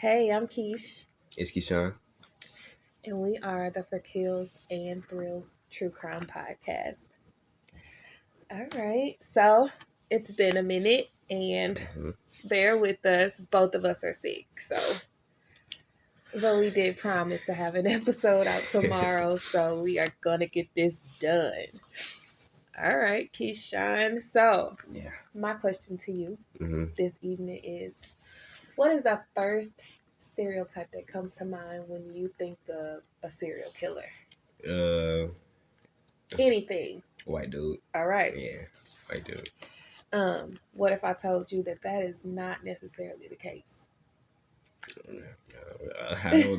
Hey, I'm Keish, It's Keyshawn. and we are the For Kills and Thrills True Crime Podcast. All right, so it's been a minute, and bear with us. Both of us are sick, but we did promise to have an episode out tomorrow, so we are gonna get this done. All right, Keyshawn. So, Yeah. my question to you hmm this evening is: what is the first stereotype that comes to mind when you think of a serial killer? Anything. White dude. All right. Yeah, white dude. What if I told you that is not necessarily the case? I don't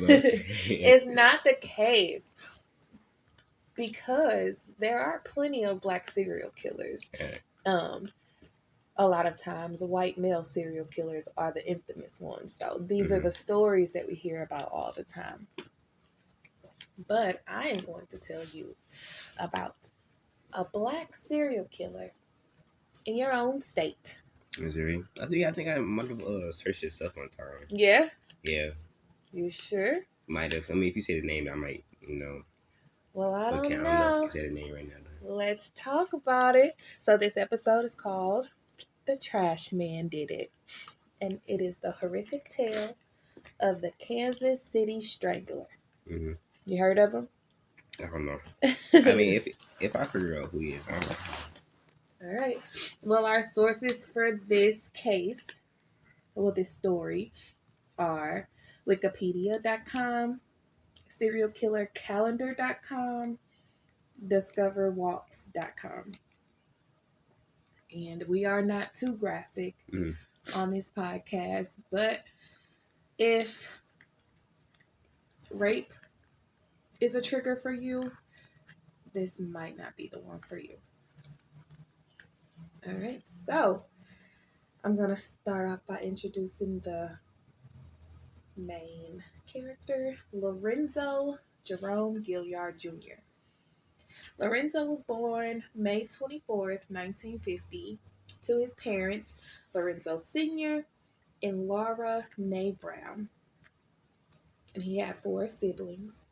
know. It's not the case because there are plenty of black serial killers. Um, a lot of times, white male serial killers are the infamous ones, though. These are the stories that we hear about all the time. But I am going to tell you about a black serial killer in your own state. Missouri. I think I might have searched this up one time. Yeah? Yeah. You sure? Might have. I mean, if you say the name, I might, Well, I don't I'm know. not say the name right now. Let's talk about it. So this episode is called The Trash Man Did It. And it is the horrific tale of the Kansas City Strangler. Mm-hmm. You heard of him? I don't know. I mean, if I figure out who he is, I don't know. All right. Well, our sources for this case, this story, are Wikipedia.com, serialkillercalendar.com, discoverwalks.com. And we are not too graphic on this podcast, but if rape is a trigger for you, this might not be the one for you. All right, so I'm going to start off by introducing the main character, Lorenzo Jerome Gilliard Jr. Lorenzo was born May 24th, 1950, to his parents, Lorenzo Sr. and Laura Nay Brown. And he had 4 siblings.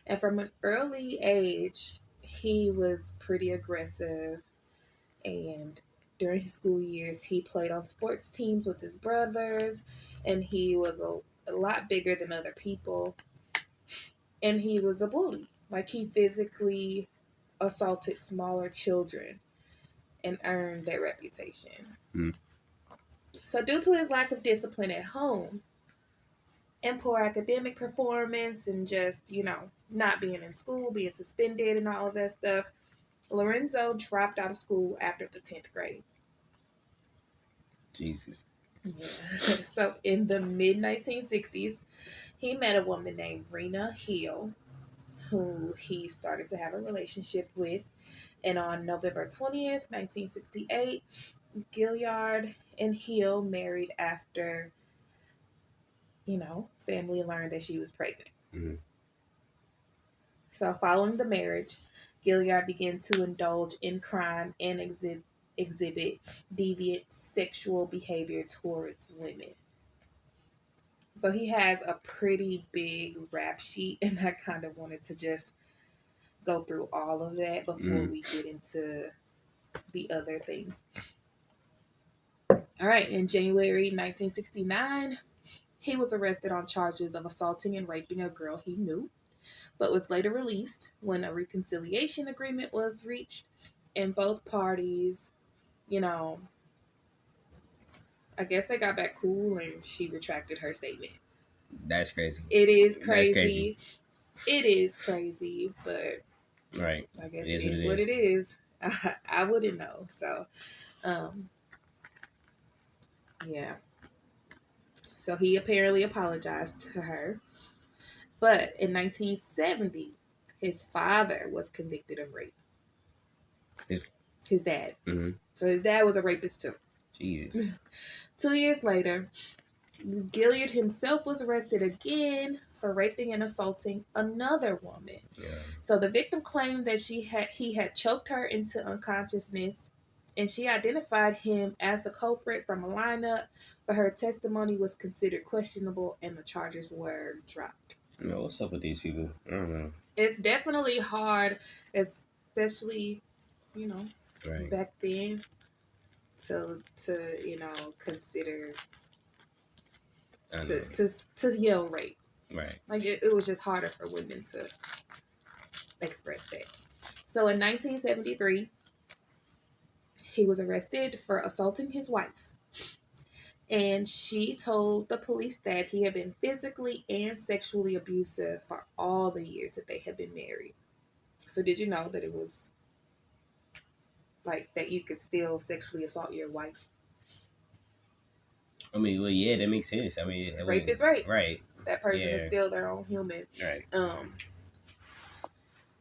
And from an early age, he was pretty aggressive. And during his school years, he played on sports teams with his brothers. And he was a lot bigger than other people. And he was a bully. Like, he physically assaulted smaller children and earned that reputation. So due to his lack of discipline at home and poor academic performance and just, not being in school, being suspended and all of that stuff, Lorenzo dropped out of school after the 10th grade. Jesus. Yeah. So in the mid-1960s, he met a woman named Rena Hill, who he started to have a relationship with. And on November 20th, 1968, Gilliard and Hill married after, family learned that she was pregnant. Mm-hmm. So following the marriage, Gilliard began to indulge in crime and exhibit deviant sexual behavior towards women. So he has a pretty big rap sheet, and I kind of wanted to just go through all of that before we get into the other things. All right, in January 1969, he was arrested on charges of assaulting and raping a girl he knew, but was later released when a reconciliation agreement was reached, and both parties, I guess they got back cool and she retracted her statement. That's crazy. It is crazy. It is crazy, but right. I guess it is what it is. I wouldn't know. So, yeah. So he apparently apologized to her. But in 1970, his father was convicted of rape. His dad. Mm-hmm. So his dad was a rapist too. Jesus. 2 years later, Gilliard himself was arrested again for raping and assaulting another woman. Yeah. So the victim claimed that he had choked her into unconsciousness and she identified him as the culprit from a lineup, but her testimony was considered questionable and the charges were dropped. What's up with these people? I don't know. It's definitely hard, especially, you know, Right. back then to consider to yell rape. Right. Like it was just harder for women to express that. So in 1973, he was arrested for assaulting his wife. And she told the police that he had been physically and sexually abusive for all the years that they had been married. So did you know that it was like that you could still sexually assault your wife? I mean, well, yeah, that makes sense. I mean, Rape is rape. Right. That person is Yeah. still their own human. Right.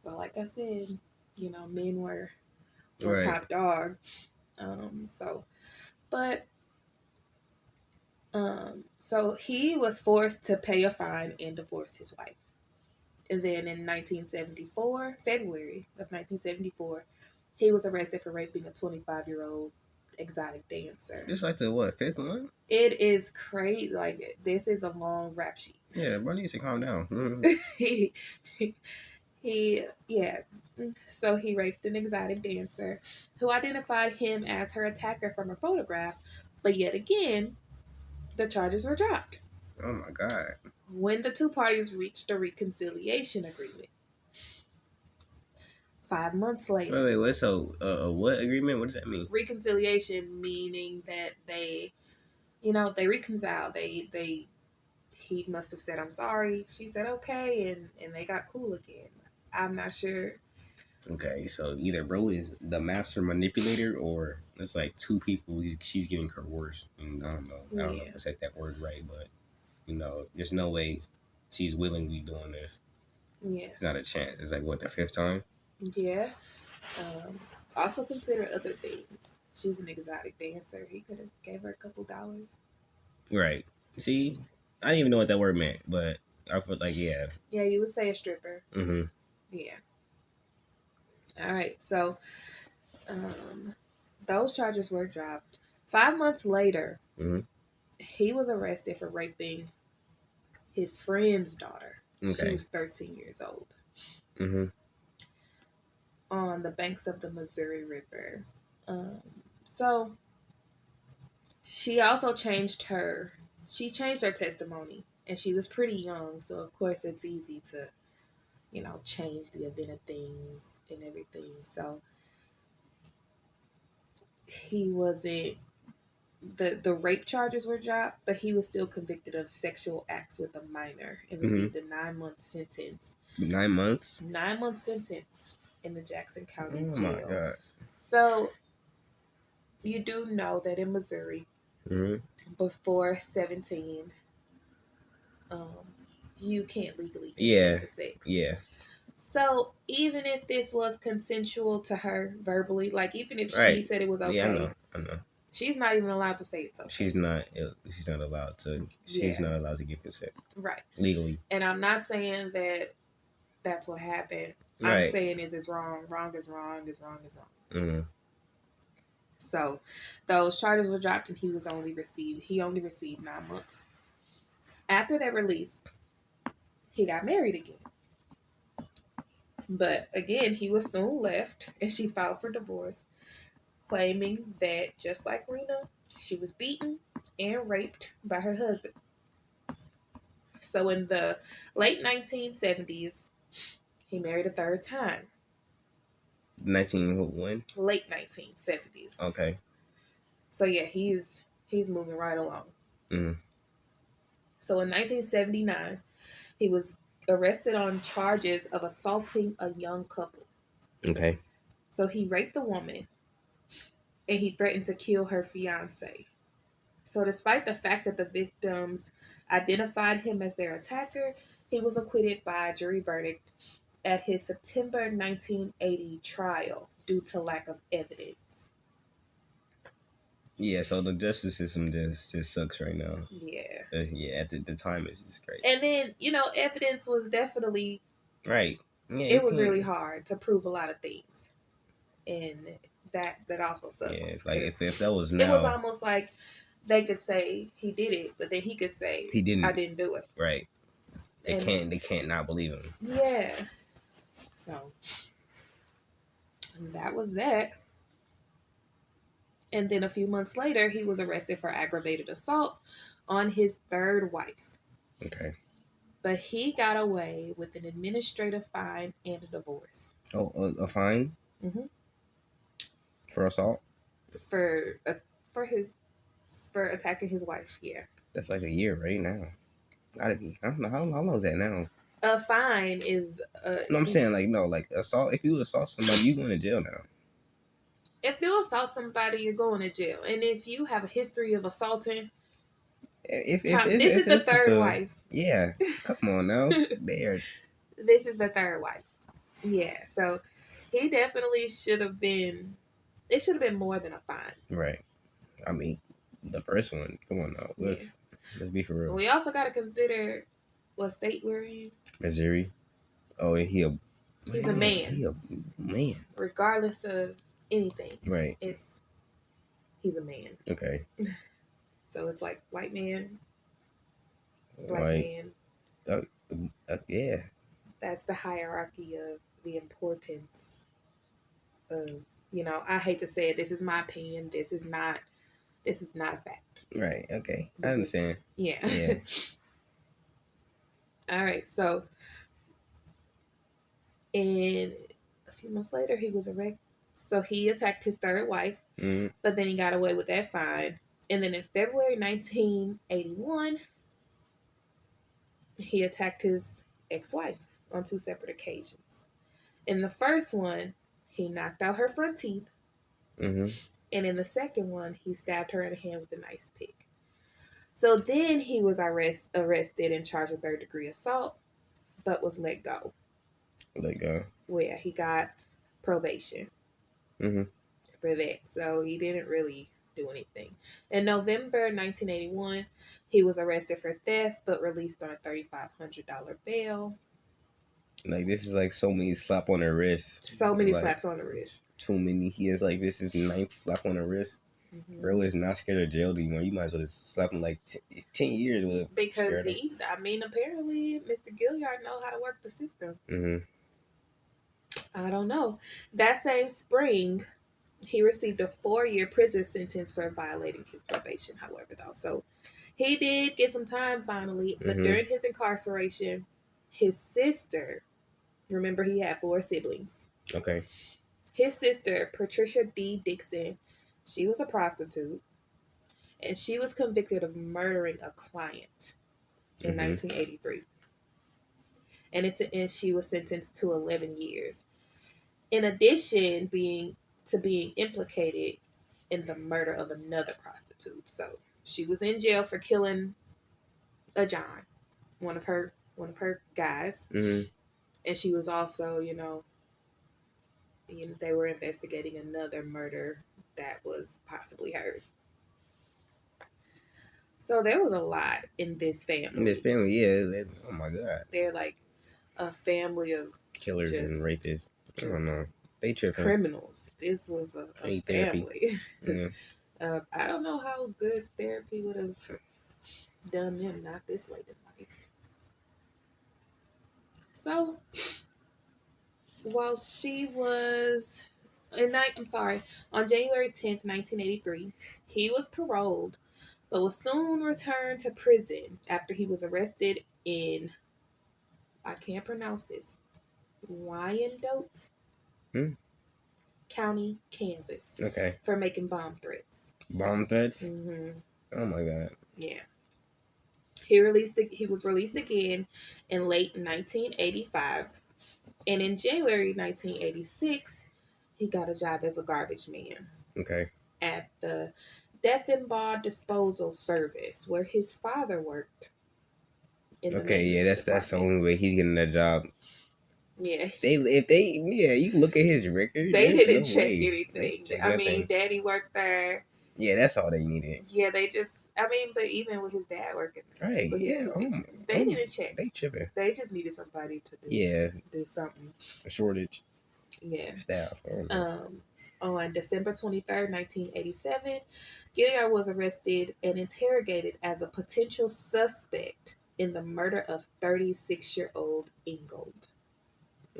But like I said, men were Right. top dog. So, but so he was forced to pay a fine and divorce his wife. And then in 1974, February of 1974, he was arrested for raping a 25-year-old exotic dancer. It's like the fifth one? It is crazy. Like, this is a long rap sheet. Yeah, bro needs to calm down. Yeah. So he raped an exotic dancer who identified him as her attacker from a photograph, but yet again, the charges were dropped. Oh my God. When the two parties reached a reconciliation agreement. 5 months later. Wait, what? So, what agreement? What does that mean? Reconciliation meaning that they reconciled. He must have said, "I'm sorry." She said, "Okay," and they got cool again. I'm not sure. Okay, so either bro is the master manipulator, or it's like two people. She's getting coerced, and I don't know if I said that word right, but there's no way she's willingly doing this. Yeah, it's not a chance. It's like what, the fifth time? Yeah. Also consider other things. She's an exotic dancer. He could have gave her a couple dollars. Right. See, I didn't even know what that word meant, but I felt like Yeah, you would say a stripper. Mm-hmm. Yeah. All right. So, those charges were dropped. 5 months later, he was arrested for raping his friend's daughter. Okay. She was 13 years old. On the banks of the Missouri River. So she also changed her testimony, and she was pretty young, so of course it's easy to change the event of things and everything. So he wasn't the rape charges were dropped, but he was still convicted of sexual acts with a minor and received a 9-month sentence. 9 months? 9-month sentence in the Jackson County jail. My God. So you do know that in Missouri, before 17, you can't legally consent to sex. Yeah. So even if this was consensual to her verbally, like even if she said it was okay, I know. She's not even allowed to say it's okay. She's not allowed to. She's not allowed to give consent. Right. Legally. And I'm not saying that that's what happened. Right. I'm saying it's wrong. Wrong is wrong. Is wrong is wrong. So those charges were dropped, and he only received 9 months. After that release, he got married again. But again, he was soon left, and she filed for divorce, claiming that just like Rena, she was beaten and raped by her husband. So in the late 1970s, he married a third time. 1901? Late 1970s. Okay. So yeah, he's moving right along. So in 1979, he was arrested on charges of assaulting a young couple. Okay. So he raped the woman, and he threatened to kill her fiance. So despite the fact that the victims identified him as their attacker, he was acquitted by a jury verdict at his September 1980 trial due to lack of evidence. Yeah, so the justice system just sucks right now. Yeah. At the time, it's just great. And then, evidence was definitely... Right. Yeah, it was really hard to prove a lot of things. And that also sucks. Yeah, it's like if that was it was now, almost like they could say he did it, but then he could say he didn't. I didn't do it. Right. They And can't not believe him. yeah. So that was that. And then a few months later, he was arrested for aggravated assault on his third wife. Okay. But he got away with an administrative fine and a divorce. Oh, a fine? Mm-hmm. For assault? For attacking his wife, yeah. That's like a year right now. Gotta be. I don't know. How long is that now? A fine is... No, I'm saying like assault. If you assault somebody, you going to jail now. If you assault somebody, you're going to jail. And if you have a history of assaulting... This is the third wife. Yeah. Come on now. There. This is the third wife. Yeah. So he definitely should have been... It should have been more than a fine. Right. I mean, the first one. Come on now. Let's be for real. We also got to consider what state we're in. Missouri. Oh, and he's a man. He a man. Regardless of anything. Right. He's a man. Okay. So it's like white man, black man. Yeah. That's the hierarchy of the importance of, I hate to say it, this is my opinion. This is not a fact. Right. Okay. I understand. Yeah. All right. So, and a few months later, he was arrested. So he attacked his third wife, but then he got away with that fine. And then in February 1981, he attacked his ex-wife on 2 separate occasions. In the first one, he knocked out her front teeth. Mm-hmm. And in the second one, he stabbed her in the hand with an ice pick. So then he was arrested and charged with third-degree assault, but was let go. Let go. Where he got probation for that. So he didn't really do anything. In November 1981, he was arrested for theft, but released on a $3,500 bail. Like, this is like so many slap on the wrist. So many slaps on the wrist. Too many. He is like, this is the 9th slap on the wrist. Mm-hmm. Bro is not scared of jail anymore. You might as well just slap him like 10 years with it. Because apparently Mr. Gilliard know how to work the system. Mm-hmm. I don't know. That same spring, he received a 4-year prison sentence for violating his probation, however, though. So he did get some time finally, but during his incarceration, his sister, remember he had 4 siblings. Okay. His sister, Patricia D. Dixon, she was a prostitute, and she was convicted of murdering a client in 1983. And she was sentenced to 11 years. In addition, being implicated in the murder of another prostitute. So she was in jail for killing a John, one of her guys, and she was also, they were investigating another murder that was possibly hers. So there was a lot in this family. Yeah. Oh my God. They're like a family of killers and rapists. I don't know. They tripping. Criminals. This was a family. Yeah. I don't know how good therapy would have done them, not this late in life. So, while she was on January 10th, 1983, he was paroled, but was soon returned to prison after he was arrested in, I can't pronounce this, Wyandotte County, Kansas. Okay. For making bomb threats. Bomb threats? Mm-hmm. Oh my God. Yeah. He was released again in late 1985, and in January 1986, he got a job as a garbage man. Okay. At the Deffenbaugh Disposal Service, where his father worked. That's the only way he's getting that job. Yeah. You look at his record. They didn't check anything. Daddy worked there. Yeah, that's all they needed. Yeah, but even with his dad working there. Right, yeah. They didn't check. They tripping. They just needed somebody to do something. A shortage. Yeah. Staff. On December 23rd, 1987, Gilliard was arrested and interrogated as a potential suspect in the murder of 36-year-old Ingold.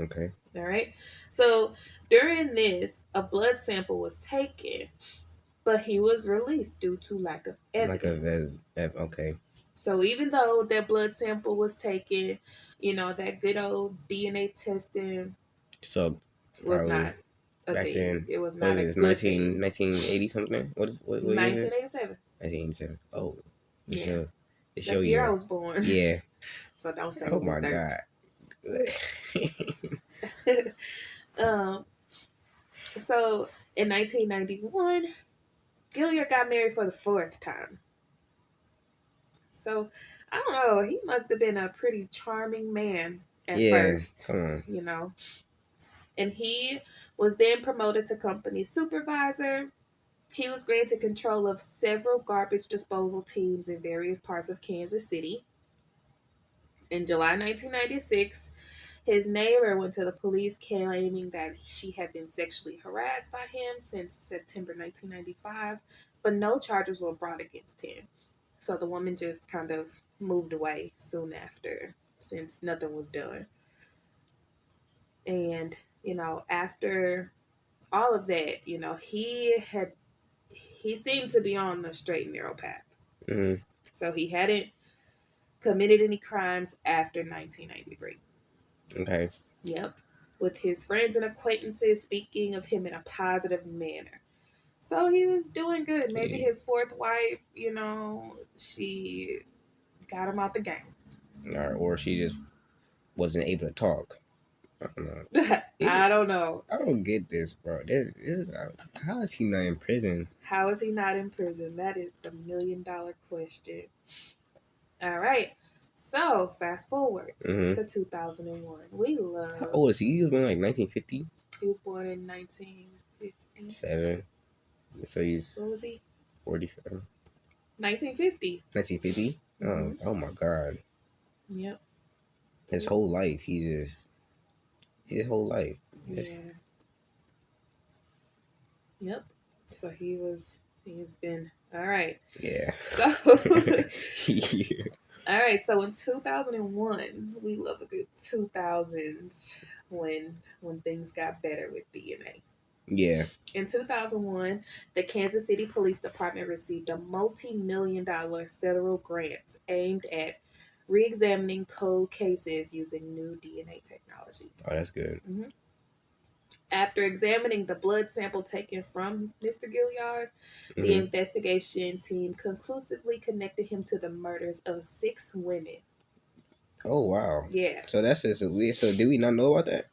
Okay. All right. So during this, a blood sample was taken, but he was released due to lack of Like evidence. okay. So even though that blood sample was taken, that good old DNA testing So was not probably a back thing. then, It was what not is a it? It's good thing. 1980 something. What year is this? 1987. 1987. Oh, it Yeah. show it That's show the year I you. was born. Yeah. So don't say Oh it was my dirt. god. um, so in 1991, Gilliard got married for the fourth time. So I don't know. He must have been a pretty charming man at Yeah. first, Come on. And he was then promoted to company supervisor. He was granted control of several garbage disposal teams in various parts of Kansas City. In July 1996, his neighbor went to the police claiming that she had been sexually harassed by him since September 1995, but no charges were brought against him. So the woman just kind of moved away soon after since nothing was done. And, after all of that, he seemed to be on the straight and narrow path. Mm-hmm. So he hadn't committed any crimes after 1993. Okay. Yep. With his friends and acquaintances speaking of him in a positive manner. So he was doing good. Maybe Yeah. his fourth wife, she got him out the game. Or she just wasn't able to talk. I don't know. I don't know. I don't get this, bro. How is he not in prison? How is he not in prison? That is the $1,000,000 question. All right. So fast forward Mm-hmm. to 2001. We love. How old is he? He was born like 1950. He was born in 1950. 7. So he's What was he? 47. 1950. 1950. Mm-hmm. Oh my God. Yep. His whole life, his whole life. Yeah. Yep. So he's been all right. Yeah. So Yeah. all right. So in 2001, we love a good 2000s when things got better with DNA. Yeah. In 2001, the Kansas City Police Department received a multi-million-dollar federal grant aimed at re-examining cold cases using new DNA technology. Oh, that's good. Mm-hmm. After examining the blood sample taken from Mr. Gilliard, the investigation team conclusively connected him to the murders of 6 women. Oh wow! Yeah. So that's just weird. So did we not know about that?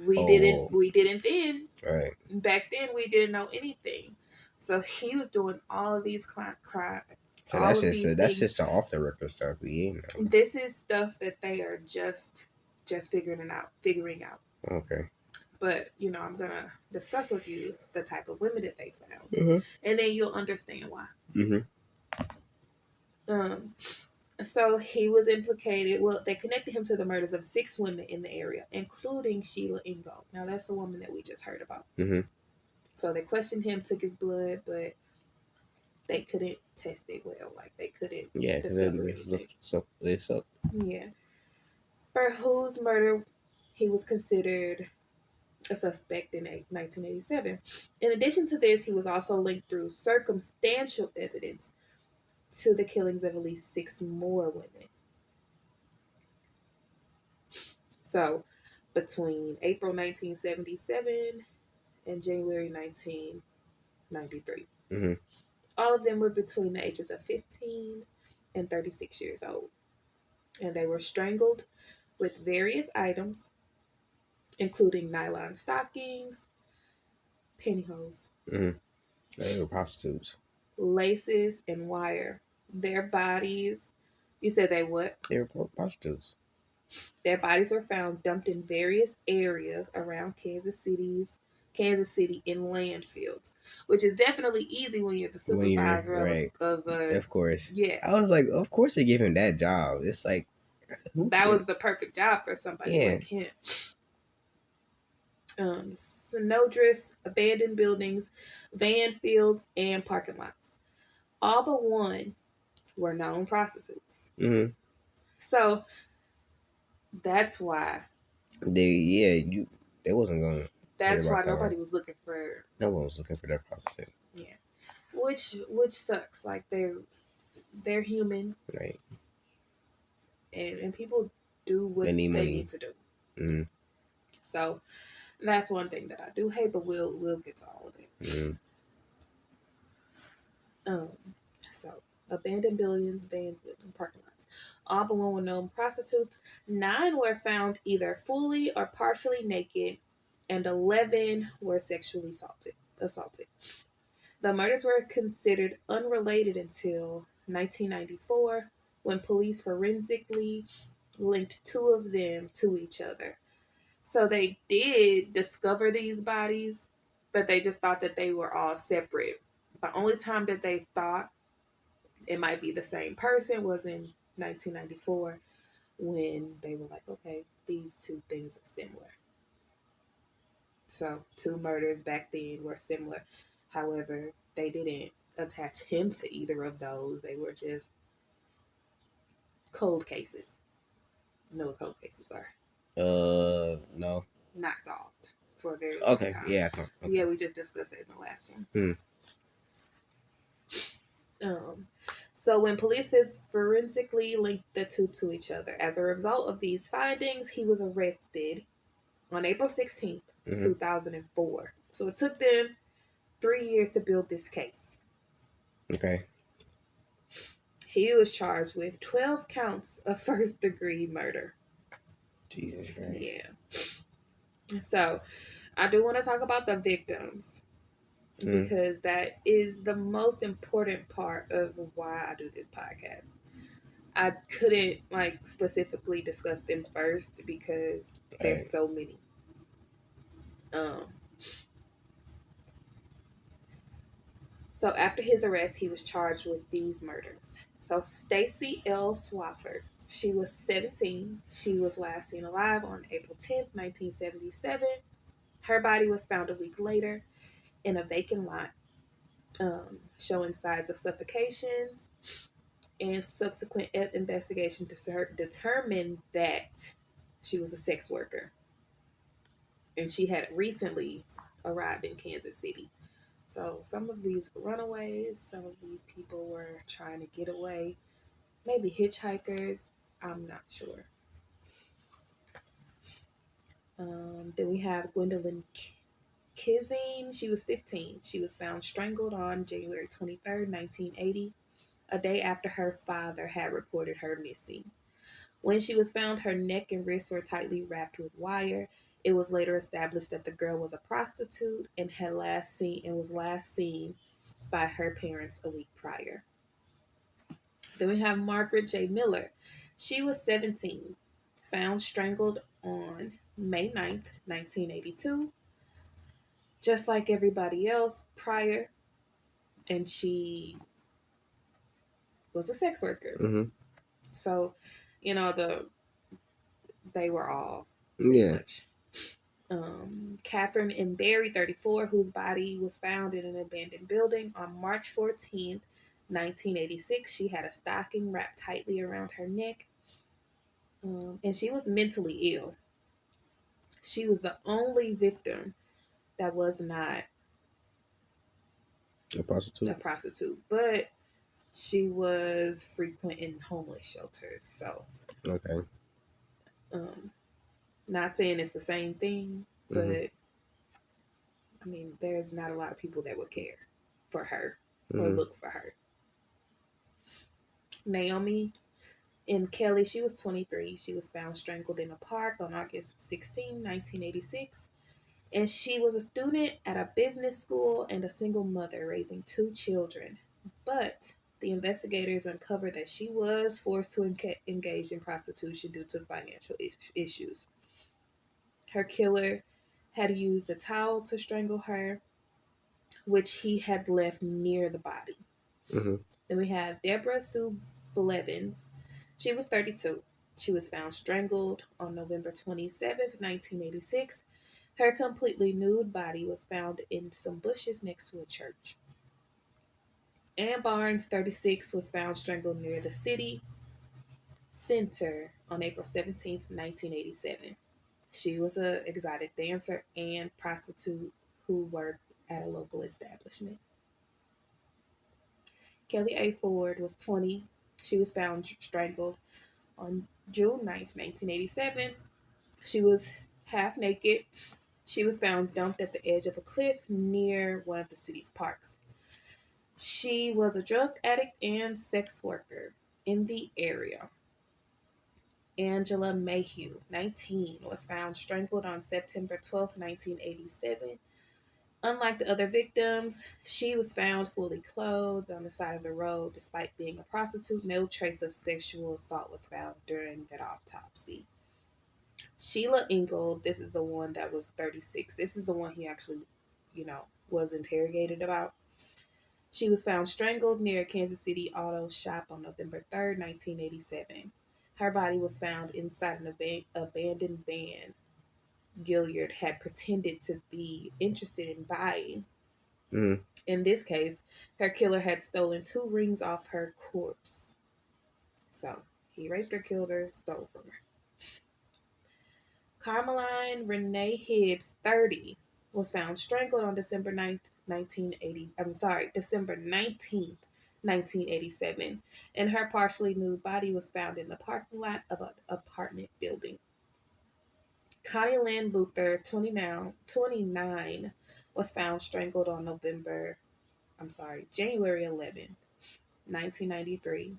We didn't. We didn't then. Right. Back then, we didn't know anything. So he was doing all of these So that's just the off the record stuff we ain't know. This is stuff that they are just figuring out. Okay. But I'm gonna discuss with you the type of women that they found, and then you'll understand why. Mm-hmm. So he was implicated. Well, they connected him to the murders of 6 women in the area, including Sheila Ingold. Now that's the woman that we just heard about. Mm-hmm. So they questioned him, took his blood, but they couldn't test it well. Like they couldn't discover anything. So they suck. Yeah. For whose murder he was considered a suspect in 1987. In addition to this, he was also linked through circumstantial evidence to the killings of at least 6 more women. So, between April 1977 and January 1993. Mm-hmm. All of them were between the ages of 15 and 36 years old. And they were strangled with various items, including nylon stockings, pantyhose, They were prostitutes, laces, and wire. Their bodies, you said they what? They were prostitutes. Their bodies were found dumped in various areas around Kansas City in landfills, which is definitely easy when you're the supervisor of course. Yeah. I was like, of course they gave him that job. It's like that was the perfect job for somebody like him. snowdrifts, abandoned buildings, van fields, and parking lots. All but one were known prostitutes. Mm-hmm. So that's why. They wasn't gonna care That's why about that one. nobody was looking for. No one was looking for that prostitute. Yeah, which sucks. Like they're human, Right. and people do what They need they money. need to do. Mm-hmm. So that's one thing that I do hate, but we'll get to all of it. Mm-hmm. Um, so abandoned buildings, vans, and parking lots. All but one were known prostitutes. 9 were found either fully or partially naked, and 11 were sexually assaulted. The murders were considered unrelated until 1994, when police forensically linked 2 of them to each other. So they did discover these bodies, but they just thought that they were all separate. The only time that they thought it might be the same person was in 1994, when they were like, okay, these 2 things are similar. So 2 murders back then were similar. However, they didn't attach him to either of those. They were just cold cases. You know what cold cases are? No. Not solved for a very long Okay. time. Yeah. Okay. Yeah, we just discussed that in the last one. Hmm. So when police forensically linked the 2 to each other, as a result of these findings, he was arrested on April 16th, 2004. So it took them 3 years to build this case. Okay. He was charged with 12 counts of first-degree murder. Jesus Christ. Yeah. So I do want to talk about the victims, because that is the most important part of why I do this podcast. I couldn't specifically discuss them first because there's so many. So after his arrest, he was charged with these murders. So Stacy L. Swafford, she was 17. She was last seen alive on April 10th, 1977. Her body was found a week later in a vacant lot, showing signs of suffocation, and subsequent investigation determined that she was a sex worker. And she had recently arrived in Kansas City. So some of these were runaways, some of these people were trying to get away, maybe hitchhikers, I'm not sure. Then we have Gwendolyn Kizine. She was 15. She was found strangled on January 23rd, 1980, a day after her father had reported her missing. When she was found, her neck and wrists were tightly wrapped with wire. It was later established that the girl was a prostitute and was last seen by her parents a week prior. Then we have Margaret J. Miller. She was 17, found strangled on May 9th, 1982, just like everybody else prior, and she was a sex worker. Mm-hmm. So, they were all much. Catherine M. Berry, 34, whose body was found in an abandoned building on March 14th, 1986. She had a stocking wrapped tightly around her neck, and she was mentally ill. She was the only victim that was not a prostitute, but she was frequenting homeless shelters. So, okay. Not saying it's the same thing, but I mean, there's not a lot of people that would care for her or look for her. Naomi M. Kelly, she was 23. She was found strangled in a park on August 16, 1986. And she was a student at a business school and a single mother raising 2 children. But the investigators uncovered that she was forced to engage in prostitution due to financial issues. Her killer had used a towel to strangle her, which he had left near the body. Then we have Deborah Sue Blevins. She was 32. She was found strangled on November 27th, 1986. Her completely nude body was found in some bushes next to a church. Ann Barnes, 36, was found strangled near the city center on April 17th, 1987. She was an exotic dancer and prostitute who worked at a local establishment. Kelly A. Ford was 20. She was found strangled on June 9th, 1987. She was half naked. She was found dumped at the edge of a cliff near one of the city's parks. She was a drug addict and sex worker in the area. Angela Mayhew, 19, was found strangled on September 12th, 1987. Unlike the other victims, she was found fully clothed on the side of the road. Despite being a prostitute, no trace of sexual assault was found during that autopsy. Sheila Ingold, this is the one that was 36. This is the one he actually, was interrogated about. She was found strangled near a Kansas City auto shop on November 3rd, 1987. Her body was found inside an abandoned van Gilliard had pretended to be interested in buying. Mm. In this case, her killer had stolen 2 rings off her corpse. So he raped her, killed her, stole from her. Carmeline Renee Hibbs, 30, was found strangled on December 19th, 1987, and her partially nude body was found in the parking lot of an apartment building. Connie Lynn Luther, 29, was found strangled on January 11th, 1993.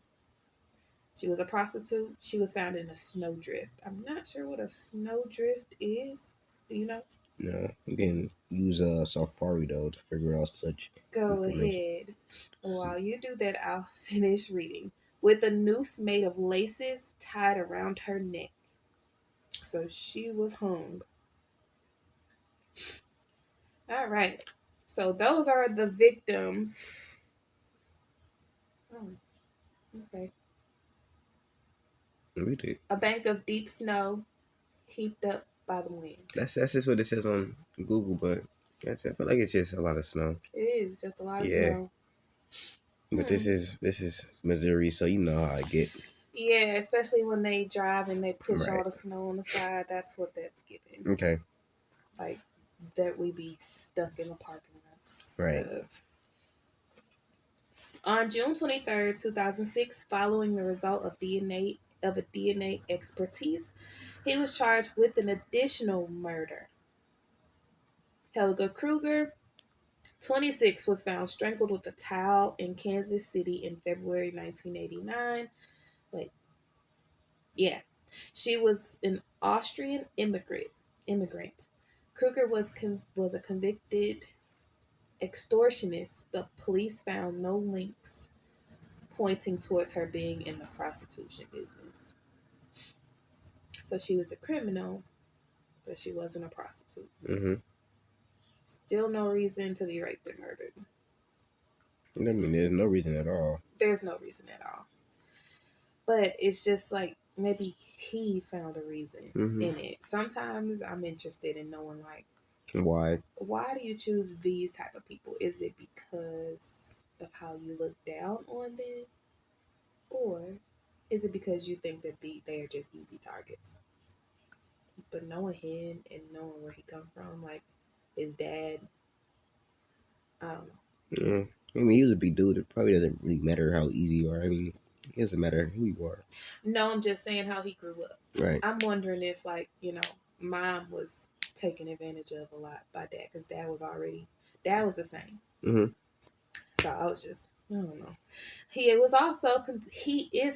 She was a prostitute. She was found in a snowdrift. I'm not sure what a snowdrift is. Do you know? No, you can use a Safari though to figure out such Go information. ahead. While you do that, I'll finish reading. With a noose made of laces tied around her neck. So she was hung. All right. So those are the victims. Oh, okay. Read it. A bank of deep snow heaped up by the wind. That's just what it says on Google, but I feel like it's just a lot of snow. It is just a lot of Yeah. snow. But this is Missouri, so you know how I get. Yeah, especially when they drive and they push all Right. the snow on the side. That's what that's giving. Okay. Like that we be stuck in the parking lots. Right. On June 23rd, 2006, following the result of a DNA expertise, he was charged with an additional murder. Helga Kruger, 26, was found strangled with a towel in Kansas City in February 1989. Wait, yeah. She was an Austrian immigrant. Kruger was a convicted extortionist, but police found no links pointing towards her being in the prostitution business. So she was a criminal, but she wasn't a prostitute. Mm-hmm. Still no reason to be raped and murdered. I mean, there's no reason at all. There's no reason at all. But it's just like maybe he found a reason in it. Sometimes I'm interested in knowing like why do you choose these type of people? Is it because of how you look down on them, or is it because you think that they are just easy targets? But knowing him and knowing where he come from, like his dad, I don't know. Yeah. I mean, he was a big dude. It probably doesn't really matter how easy you are. I mean, it doesn't matter who you are. No, I'm just saying how he grew up. Right. I'm wondering if, like, mom was taken advantage of a lot by dad because dad was the same. Mm-hmm. So I was just, I don't know. He is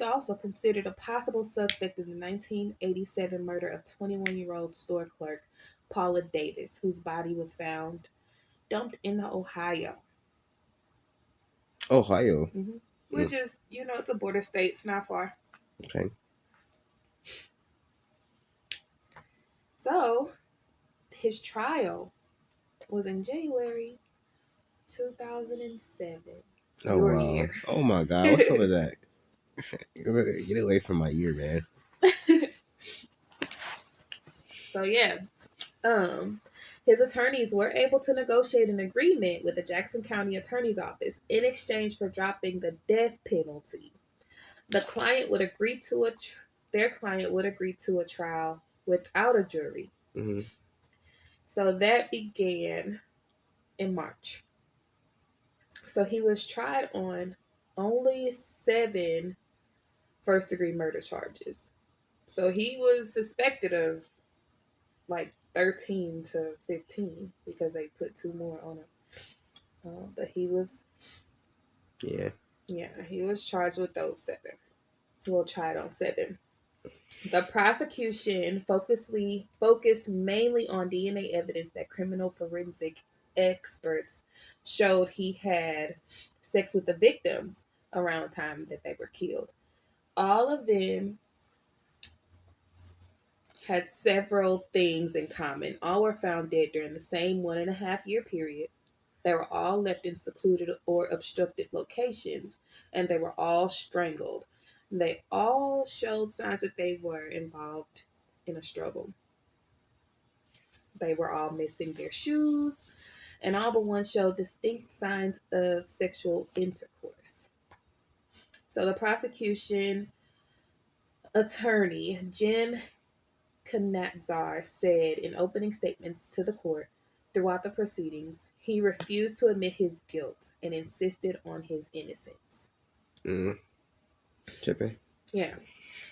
also considered a possible suspect in the 1987 murder of 21-year-old store clerk Paula Davis, whose body was found dumped in Ohio. Ohio. Mm-hmm. Which is, it's a border state. It's not far. Okay. So, his trial was in January 2007. Oh, wow. Year. Oh, my God. What's up with that? Get away from my ear, man. So, yeah. His attorneys were able to negotiate an agreement with the Jackson County Attorney's Office in exchange for dropping the death penalty. The client would agree to their client would agree to a trial without a jury. Mm-hmm. So that began in March. So he was tried on only 7 first-degree murder charges. So he was suspected of like 13 to 15 because they put 2 more on him. But he was, Yeah. he was charged with those 7. Well, tried on 7. The prosecution focused mainly on DNA evidence that criminal forensic experts showed he had sex with the victims around the time that they were killed. All of them had several things in common. All were found dead during the same 1.5-year period. They were all left in secluded or obstructed locations, and they were all strangled. They all showed signs that they were involved in a struggle. They were all missing their shoes, and all but one showed distinct signs of sexual intercourse. So the prosecution attorney, Jim Knatzar, said in opening statements to the court throughout the proceedings, he refused to admit his guilt and insisted on his innocence. Tripping. Yeah.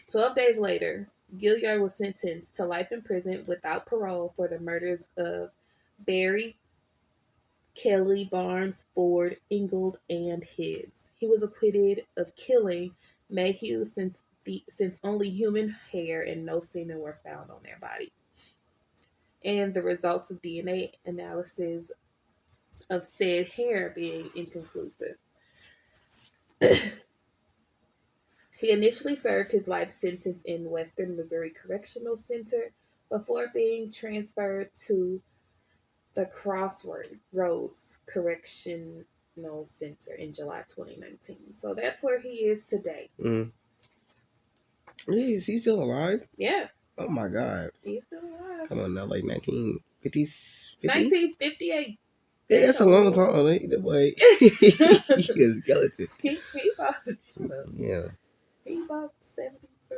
12 days later, Gilliard was sentenced to life in prison without parole for the murders of Barry, Kelly, Barnes, Ford, Ingold, and Hibbs. He was acquitted of killing Mayhew since only human hair and no semen were found on their body. And the results of DNA analysis of said hair being inconclusive. He initially served his life sentence in Western Missouri Correctional Center before being transferred to the Crossroads Correctional Center in July 2019. So that's where he is today. Is he still alive? Yeah. Oh my God. He's still alive. Come on now, like 1950s? 1958. Yeah, that's a long time. Boy. He's a skeleton. He bought, yeah. He bought 73.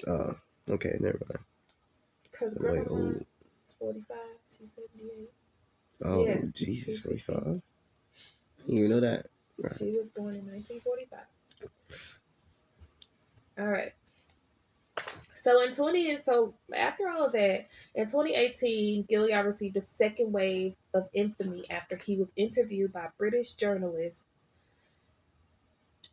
Oh, okay, never mind. Because Grandma is 45, she's 78. Oh, yeah, Jesus, 45? I didn't even know that. Right. She was born in 1945. All right. So after all of that, in 2018, Gilliard received a second wave of infamy after he was interviewed by British journalist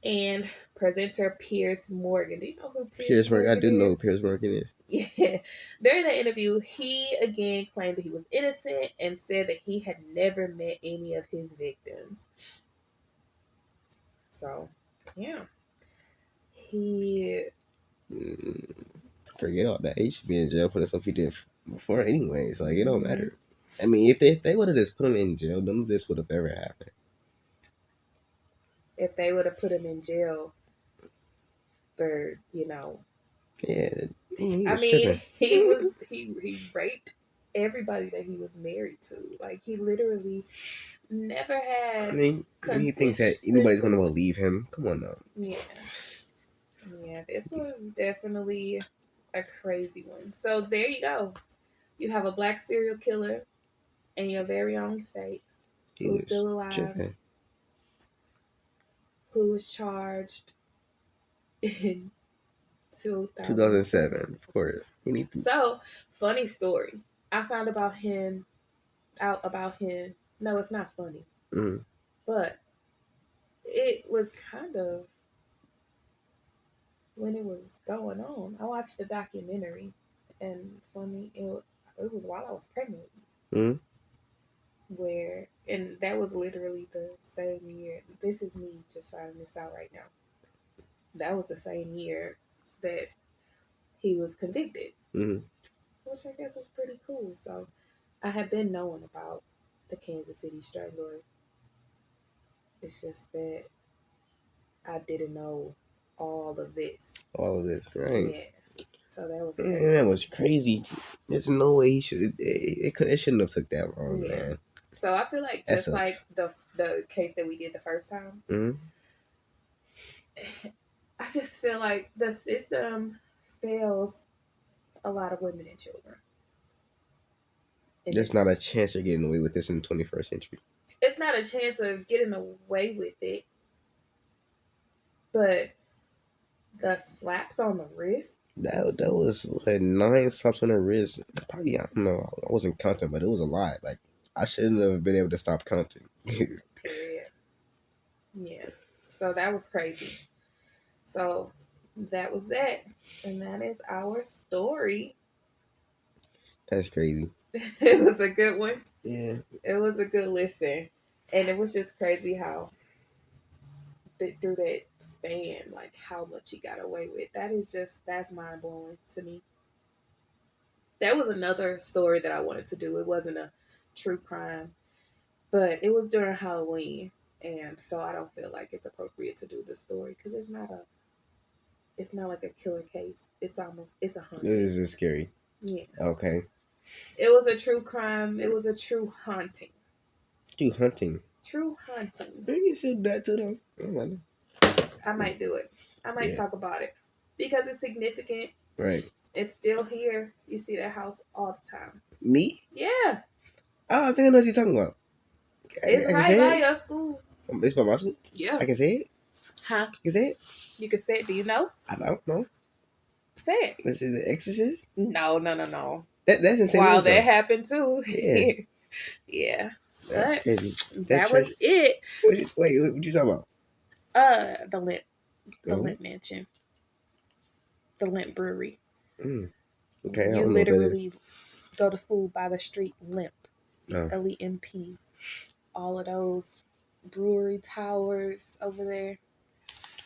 and presenter Piers Morgan. Do you know who Piers Morgan is? I do know who Piers Morgan is. Yeah. During that interview, he again claimed that he was innocent and said that he had never met any of his victims. So, yeah. He... Forget all that. He should be in jail for the stuff he did before anyways. Like, it don't matter. I mean, if they would have just put him in jail, none of this would have ever happened. If they would have put him in jail for, Yeah. He raped everybody that he was married to. Like, he literally never had... I mean, he thinks that anybody's going to believe him. Come on now. Yeah. Yeah, this was definitely a crazy one. So there you go. You have a black serial killer in your very own state who's still alive, who was charged in 2007, of course. So, funny story. I found out about him. No, it's not funny. But it was kind of when it was going on. I watched a documentary, and funny, it was while I was pregnant. And that was literally the same year. This is me just finding this out right now. That was the same year that he was convicted, which I guess was pretty cool. So I had been knowing about the Kansas City Strangler. It's just that I didn't know all of this. All of this, right? Yeah. So that was crazy. Man, that was crazy. There's no way he should. It shouldn't have took that long, man. So I feel like That just like sucks. the case that we did the first time, Mm-hmm. I just feel like the system fails a lot of women and children. There's not a chance you're getting away with this in the 21st century. It's not a chance of getting away with it, but the slaps on the wrist. That was like 9 slaps on her wrist. Probably, I don't know. I wasn't counting, but it was a lot. Like, I shouldn't have been able to stop counting. Period. Yeah. So that was crazy. So that was that. And that is our story. That's crazy. It was a good one. Yeah. It was a good listen. And it was just crazy how through that span, like how much he got away with. That's mind blowing to me. That was another story that I wanted to do. It wasn't a true crime, but it was during Halloween, and so I don't feel like it's appropriate to do the story because it's not like a killer case. It's a haunting. This is just scary. Yeah. Okay. It was a true crime. It was a true haunting. True hunting. True haunting. Maybe you should do that too, though. I might do it. I might talk about it because it's significant. Right. It's still here. You see that house all the time. Me? Yeah. Oh, I think I know what you're talking about. It's right by your school. It's by my school? Yeah. I can say it? Huh? You can say it? You can say it. Do you know? I don't know. Say it. This is The Exorcist? No. That's insane. Wow, that happened too. Yeah. Yeah. That's crazy. That was it. Wait, what you talking about? The Lint Mansion. The Lint Brewery. Okay, I You don't literally go to school by the street Limp. Oh. LEMP. All of those brewery towers over there.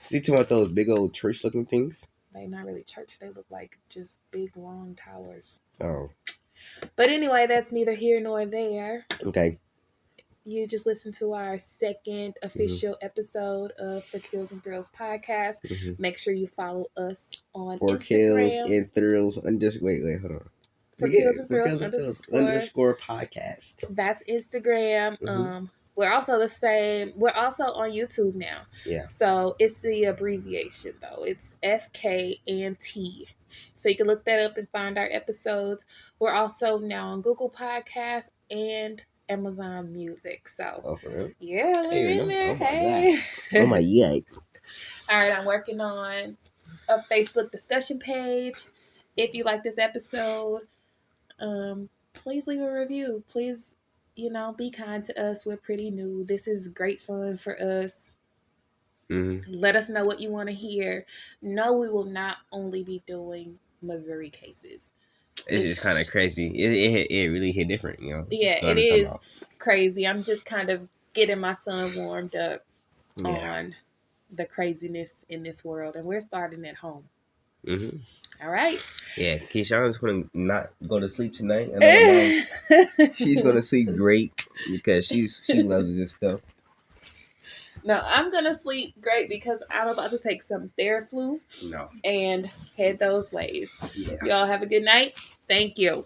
So you talking about those big old church looking things? They're not really church. They look like just big long towers. Oh. But anyway, that's neither here nor there. Okay. You just listened to our second official episode of For Kills and Thrills podcast. Make sure you follow us on For Instagram. Kills and Thrills. Wait, hold on. For Kills and Thrills underscore podcast. That's Instagram. We're also the same. We're also on YouTube now. Yeah. So it's the abbreviation though. It's FK&T. So you can look that up and find our episodes. We're also now on Google Podcasts and Amazon Music. So for real? Yeah, we're in there. Oh my yay. All right, I'm working on a Facebook discussion page. If you like this episode, please leave a review. Please, be kind to us. We're pretty new. This is great fun for us. Let us know what you want to hear. No, we will not only be doing Missouri cases. It's just kind of crazy. It really hit different, Yeah, it is crazy. I'm just kind of getting my son warmed up on the craziness in this world, and we're starting at home. All right. Yeah, Keyshawn's going to not go to sleep tonight. I know she's going to sleep great because she loves this stuff. No, I'm going to sleep great because I'm about to take some Theraflu and head those ways. Yeah. Y'all have a good night. Thank you.